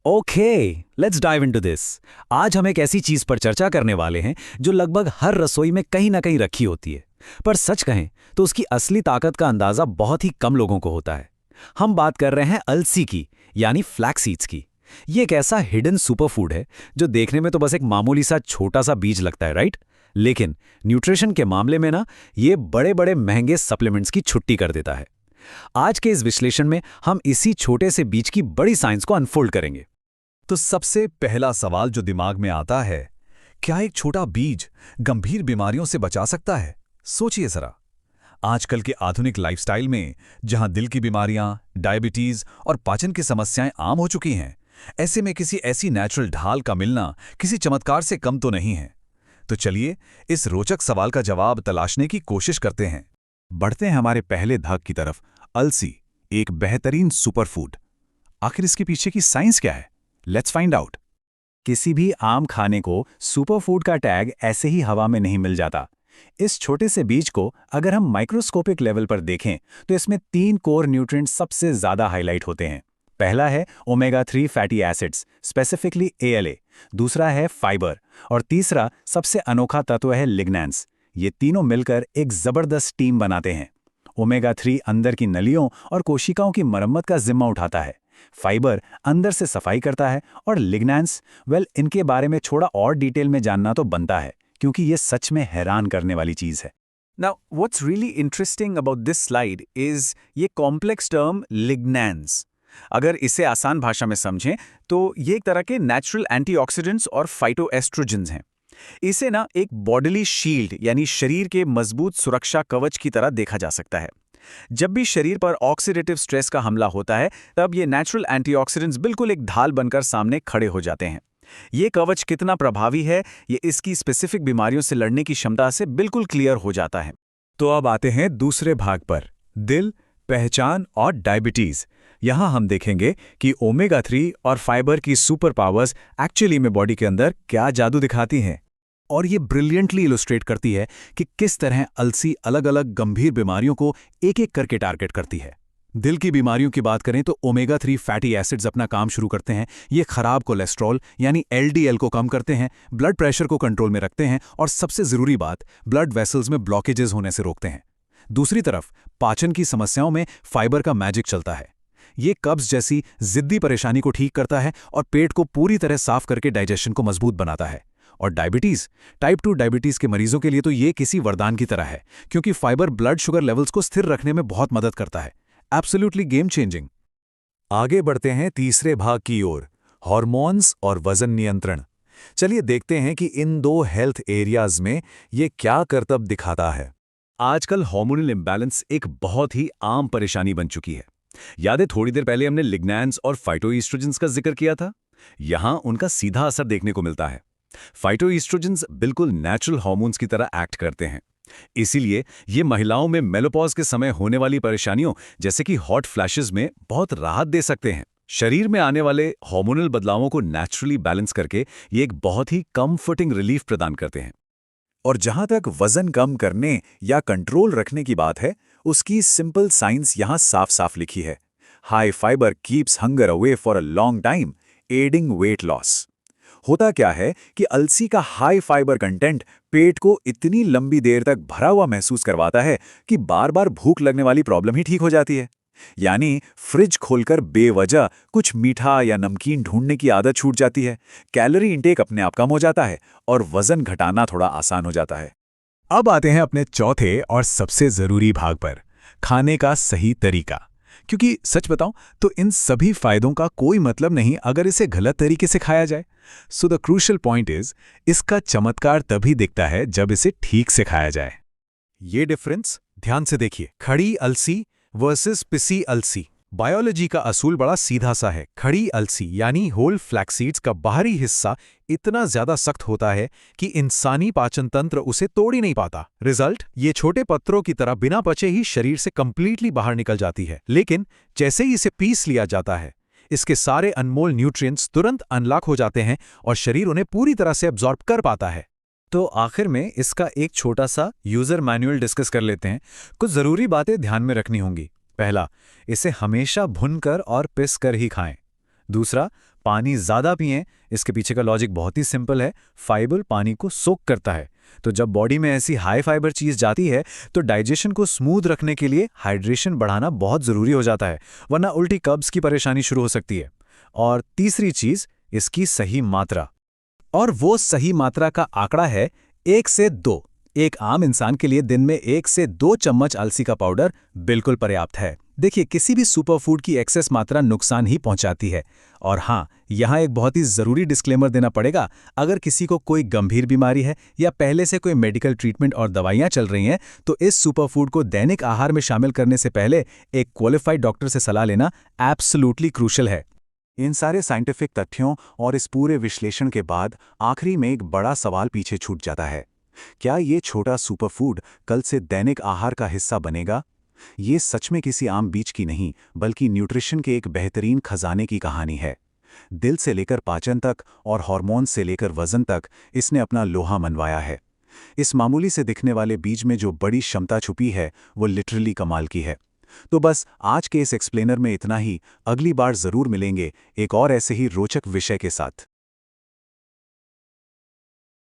Okay, let's dive into this. आज हम एक ऐसी चीज पर चर्चा करने वाले हैं जो लगभग हर रसोई में कहीं ना कहीं रखी होती है, पर सच कहें तो उसकी असली ताकत का अंदाजा बहुत ही कम लोगों को होता है। हम बात कर रहे हैं अलसी की, यानी फ्लैक्स सीड्स की। ये एक ऐसा हिडन सुपर फूड है जो देखने में तो बस एक मामूली सा छोटा सा बीज लगता है, राइट? लेकिन न्यूट्रिशन के मामले में ना, ये बड़े बड़े महंगे सप्लीमेंट्स की छुट्टी कर देता है। आज के इस विश्लेषण में हम इसी छोटे से बीज की बड़ी साइंस को अनफोल्ड करेंगे। तो सबसे पहला सवाल जो दिमाग में आता है, क्या एक छोटा बीज गंभीर बीमारियों से बचा सकता है? सोचिए जरा। आजकल के आधुनिक लाइफस्टाइल में जहां दिल की बीमारियां, डायबिटीज और पाचन की समस्याएं आम हो चुकी हैं, ऐसे में किसी ऐसी नेचुरल ढाल का मिलना किसी चमत्कार से कम तो नहीं है। तो चलिए इस रोचक सवाल का जवाब तलाशने की कोशिश करते हैं। बढ़ते हैं हमारे पहले धाग की तरफ, अलसी, एक बेहतरीन सुपरफूड। आखिर इसके पीछे की साइंस क्या है? Let's find out. किसी भी आम खाने को सुपरफूड का टैग ऐसे ही हवा में नहीं मिल जाता। इस छोटे से बीज को अगर हम माइक्रोस्कोपिक लेवल पर देखें तो इसमें 3 कोर न्यूट्रिएंट्स सबसे ज्यादा हाईलाइट होते हैं। पहला है omega 3 fatty acids, specifically ALA। दूसरा है फाइबर और तीसरा सबसे अनोखा तत्व है लिग्नैंस। ये तीनों मिलकर एक जबरदस्त टीम बनाते हैं। ओमेगा 3 अंदर की नलियों और कोशिकाओं की मरम्मत का जिम्मा उठाता है, फाइबर अंदर से सफाई करता है और लिग्नैंस, इनके बारे में थोड़ा और डिटेल में जानना तो बनता है, क्योंकि ये सच में हैरान करने वाली चीज है। Now, what's really interesting about this slide is ये कॉम्प्लेक्स टर्म लिग्नैंस। अगर इसे आसान भाषा में समझें तो ये एक तरह के नेचुरल एंटीऑक्सीडेंट्स और फाइटोएस्ट्रोजेंस हैं। इसे ना एक बॉडीली शील्ड यानी शरीर के मजबूत सुरक्षा कवच की तरह देखा जा सकता है। जब भी शरीर पर ऑक्सीडेटिव स्ट्रेस का हमला होता है, तब ये नेचुरल एंटीऑक्सीडेंट्स बिल्कुल एक ढाल बनकर सामने खड़े हो जाते हैं। ये कवच कितना प्रभावी है, ये इसकी स्पेसिफिक बीमारियों से लड़ने की क्षमता से बिल्कुल क्लियर हो जाता है। तो अब आते हैं दूसरे भाग पर, दिल, पहचान और डायबिटीज। यहां हम देखेंगे कि ओमेगा 3 और फाइबर की सुपर पावर्स एक्चुअली में बॉडी के अंदर क्या जादू दिखाती हैं। और ये ब्रिलियंटली इलस्ट्रेट करती है कि किस तरह अलसी अलग अलग गंभीर बीमारियों को एक एक करके टारगेट करती है। दिल की बीमारियों की बात करें तो ओमेगा 3 फैटी एसिड्स अपना काम शुरू करते हैं। ये खराब कोलेस्ट्रॉल यानी LDL को कम करते हैं, ब्लड प्रेशर को कंट्रोल में रखते हैं और सबसे जरूरी बात, ब्लड वेसल्स में ब्लॉकेजेस होने से रोकते हैं। दूसरी तरफ पाचन की समस्याओं में फाइबर का मैजिक चलता है। ये कब्ज जैसी जिद्दी परेशानी को ठीक करता है और पेट को पूरी तरह साफ करके डाइजेशन को मजबूत बनाता है। और डायबिटीज, टाइप 2 डायबिटीज के मरीजों के लिए तो ये किसी वरदान की तरह है, क्योंकि फाइबर ब्लड शुगर लेवल्स को स्थिर रखने में बहुत मदद करता है। Absolutely game changing. आगे बढ़ते हैं तीसरे भाग की ओर, हार्मोन्स और वजन नियंत्रण। चलिए देखते हैं कि इन दो हेल्थ एरियाज में ये क्या करतब दिखाता है। आजकल हार्मोनल इंबैलेंस एक बहुत ही आम परेशानी बन चुकी है। याद है थोड़ी देर पहले हमने लिग्नैंस और फाइटोएस्ट्रोजेंस का जिक्र किया था। यहां उनका सीधा असर देखने को मिलता है। फाइटोएस्ट्रोजेंस बिल्कुल नेचुरल हार्मोन्स की तरह एक्ट करते हैं। इसीलिए ये महिलाओं में मेनोपॉज के समय होने वाली परेशानियों जैसे कि हॉट फ्लैशेस में बहुत राहत दे सकते हैं। शरीर में आने वाले हार्मोनल बदलावों को नेचुरली बैलेंस करके ये एक बहुत ही कंफर्टिंग रिलीफ प्रदान करते हैं। और जहां तक वजन कम करने या कंट्रोल रखने की बात है, उसकी सिंपल साइंस यहां साफ साफ लिखी है। High fibre keeps hunger away for a long time, adding weight loss. होता क्या है कि अलसी का हाई फाइबर कंटेंट पेट को इतनी लंबी देर तक भरा हुआ महसूस करवाता है कि बार बार भूख लगने वाली प्रॉब्लम ही ठीक हो जाती है। यानी फ्रिज खोलकर बेवजह कुछ मीठा या नमकीन ढूंढने की आदत छूट जाती है, कैलोरी इंटेक अपने आप कम हो जाता है और वजन घटाना थोड़ा आसान हो जाता है। अब आते हैं अपने चौथे और सबसे जरूरी भाग पर, खाने का सही तरीका। क्योंकि सच बताऊं तो इन सभी फायदों का कोई मतलब नहीं अगर इसे गलत तरीके से खाया जाए। So the crucial point is, इसका चमत्कार तभी दिखता है जब इसे ठीक से खाया जाए। ये डिफरेंस ध्यान से देखिए, खड़ी अलसी वर्सेस पिसी अलसी। बायोलॉजी का असूल बड़ा सीधा सा है। खड़ी अलसी यानी होल फ्लैक्स सीड्स का बाहरी हिस्सा इतना ज्यादा सख्त होता है कि इंसानी पाचन तंत्र उसे तोड़ ही नहीं पाता। रिजल्ट, ये छोटे पत्थरों की तरह बिना बचे ही शरीर से कंप्लीटली बाहर निकल जाती है। लेकिन जैसे ही इसे पीस लिया जाता है, इसके सारे अनमोल न्यूट्रिएंट्स तुरंत अनलॉक हो जाते हैं और शरीर उन्हें पूरी तरह से एब्जॉर्ब कर पाता है। तो आखिर में इसका एक छोटा सा यूजर मैनुअल डिस्कस कर लेते हैं। कुछ जरूरी बातें ध्यान में रखनी होंगी। पहला, इसे हमेशा भुनकर और पिस कर ही खाएं। दूसरा, पानी ज़्यादा पिएं, इसके पीछे का लॉजिक बहुत ही सिंपल है। फाइबर पानी को सोक करता है, तो जब बॉडी में ऐसी हाई फाइबर चीज़ जाती है तो डाइजेशन को स्मूथ रखने के लिए हाइड्रेशन बढ़ाना बहुत ज़रूरी हो जाता है, वरना उल्टी कब्ज़ की परेशानी शुरू हो सकती है। और तीसरी चीज़, इसकी सही मात्रा। और वो सही मात्रा का आंकड़ा है 1 से 2। एक आम इंसान के लिए दिन में 1 से 2 चम्मच अलसी का पाउडर बिल्कुल पर्याप्त है। देखिए, किसी भी सुपरफूड की एक्सेस मात्रा नुकसान ही पहुंचाती है। और हाँ, यहाँ एक बहुत ही ज़रूरी डिस्क्लेमर देना पड़ेगा। अगर किसी को कोई गंभीर बीमारी है या पहले से कोई मेडिकल ट्रीटमेंट और दवाइयाँ चल रही हैं, तो इस सुपरफूड को दैनिक आहार में शामिल करने से पहले एक क्वालिफाइड डॉक्टर से सलाह लेना एब्सोल्युटली क्रूशियल है। इन सारे साइंटिफिक तथ्यों और इस पूरे विश्लेषण के बाद आखिरी में एक बड़ा सवाल पीछे छूट जाता है। क्या ये छोटा सुपरफूड कल से दैनिक आहार का हिस्सा बनेगा? ये सच में किसी आम बीज की नहीं, बल्कि न्यूट्रिशन के एक बेहतरीन खजाने की कहानी है। दिल से लेकर पाचन तक और हार्मोन से लेकर वजन तक इसने अपना लोहा मनवाया है। इस मामूली से दिखने वाले बीज में जो बड़ी क्षमता छुपी है, वो लिटरली कमाल की है। तो बस आज के इस एक्सप्लेनर में इतना ही। अगली बार जरूर मिलेंगे एक और ऐसे ही रोचक विषय के साथ।